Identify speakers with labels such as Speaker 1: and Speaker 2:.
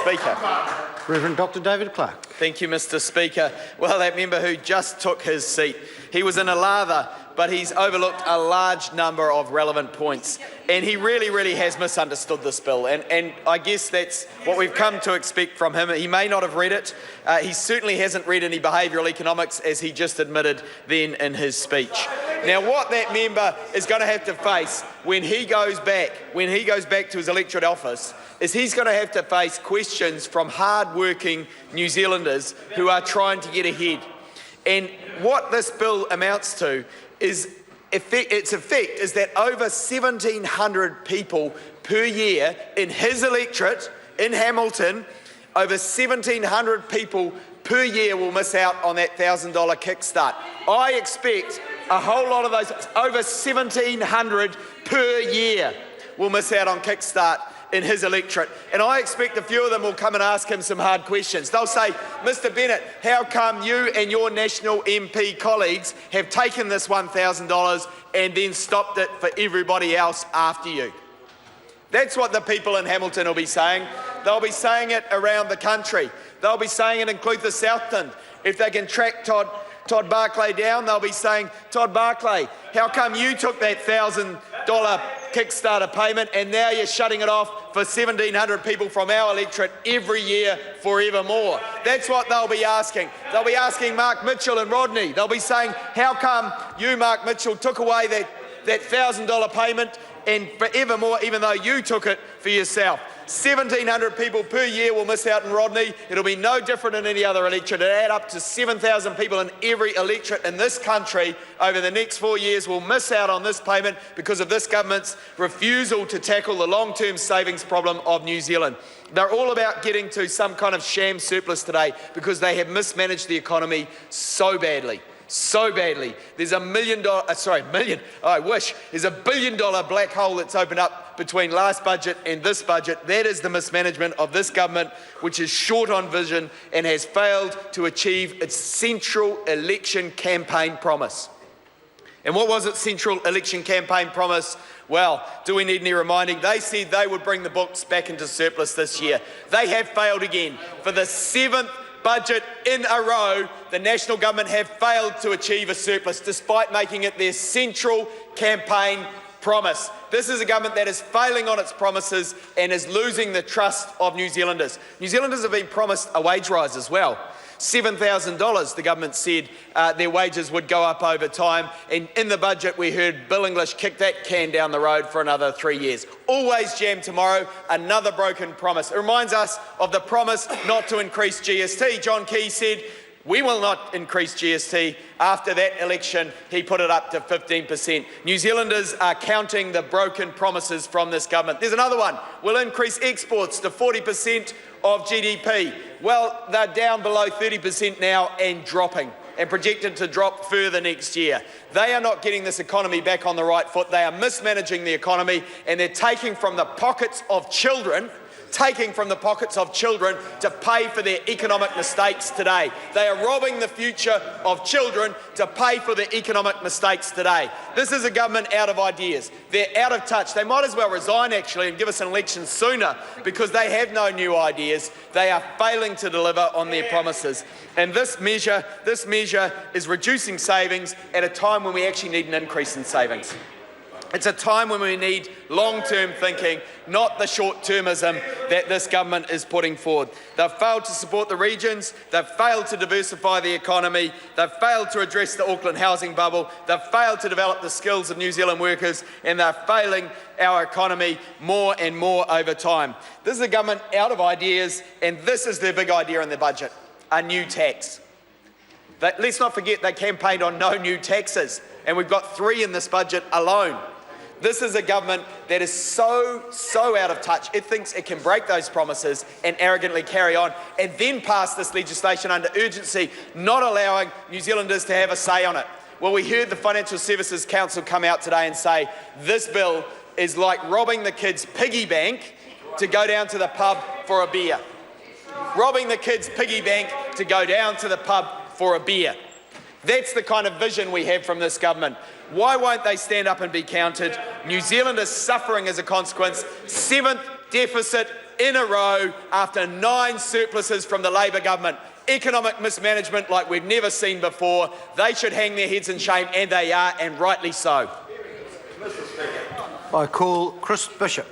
Speaker 1: Speaker.
Speaker 2: Reverend Dr. David Clark.
Speaker 1: Thank you, Mr. Speaker. Well, that member who just took his seat, he was in a lather, but he's overlooked a large number of relevant points. And he really has misunderstood this bill. And I guess that's what we've come to expect from him. He may not have read it. He certainly hasn't read any behavioural economics, as he just admitted then in his speech. Now, what that member is going to have to face when he goes back to his electorate office, is he's going to have to face questions from hard-working New Zealanders who are trying to get ahead. And what this bill amounts to is its effect is that over 1,700 people per year in his electorate in Hamilton, over 1,700 people per year will miss out on that $1,000 kickstart. I expect a whole lot of those, over 1,700 per year, will miss out on kickstart in his electorate. And I expect a few of them will come and ask him some hard questions. They'll say, Mr. Bennett, how come you and your National MP colleagues have taken this $1,000 and then stopped it for everybody else after you? That's what the people in Hamilton will be saying. They'll be saying it around the country. They'll be saying it in Clutha Southton. If they can track Todd Barclay down, they'll be saying, Todd Barclay, how come you took that $1,000 Kickstarter payment and now you're shutting it off for 1,700 people from our electorate every year forevermore? That's what they'll be asking. They'll be asking Mark Mitchell and Rodney. They'll be saying, how come you, Mark Mitchell, took away that $1,000 payment and forevermore, even though you took it for yourself? 1,700 people per year will miss out in Rodney. It'll be no different in any other electorate. It'll add up to 7,000 people in every electorate in this country over the next 4 years will miss out on this payment because of this government's refusal to tackle the long-term savings problem of New Zealand. They're all about getting to some kind of sham surplus today because they have mismanaged the economy so badly. There's there's $1 billion black hole that's opened up between last budget and this budget. That is the mismanagement of this government, which is short on vision and has failed to achieve its central election campaign promise. And what was its central election campaign promise? Well, do we need any reminding? They said they would bring the books back into surplus this year. They have failed again. For the 7th budget in a row, the national government have failed to achieve a surplus despite making it their central campaign promise. This is a government that is failing on its promises and is losing the trust of New Zealanders. New Zealanders have been promised a wage rise as well. $7,000, the government said their wages would go up over time, and in the budget we heard Bill English kick that can down the road for another 3 years. Always jam tomorrow, another broken promise. It reminds us of the promise not to increase GST. John Key said, we will not increase GST. After that election, he put it up to 15%. New Zealanders are counting the broken promises from this government. There's another one. We'll increase exports to 40% of GDP. Well, they're down below 30% now and dropping, and projected to drop further next year. They are not getting this economy back on the right foot. They are mismanaging the economy, and they're taking from the pockets of children to pay for their economic mistakes today. They are robbing the future of children to pay for their economic mistakes today. This is a government out of ideas. They're out of touch. They might as well resign actually and give us an election sooner because they have no new ideas. They are failing to deliver on their promises. And this measure is reducing savings at a time when we actually need an increase in savings. It's a time when we need long-term thinking, not the short-termism that this government is putting forward. They've failed to support the regions, they've failed to diversify the economy, they've failed to address the Auckland housing bubble, they've failed to develop the skills of New Zealand workers, and they're failing our economy more and more over time. This is a government out of ideas, and this is their big idea in the budget, a new tax. Let's not forget they campaigned on no new taxes, and we've got 3 in this budget alone. This is a government that is so out of touch. It thinks it can break those promises and arrogantly carry on and then pass this legislation under urgency, not allowing New Zealanders to have a say on it. Well, we heard the Financial Services Council come out today and say this bill is like robbing the kids' piggy bank to go down to the pub for a beer. Robbing the kids' piggy bank to go down to the pub for a beer. That's the kind of vision we have from this government. Why won't they stand up and be counted? New Zealand is suffering as a consequence. 7th deficit in a row after 9 surpluses from the Labor government. Economic mismanagement like we've never seen before. They should hang their heads in shame, and they are, and rightly so.
Speaker 2: I call Chris Bishop.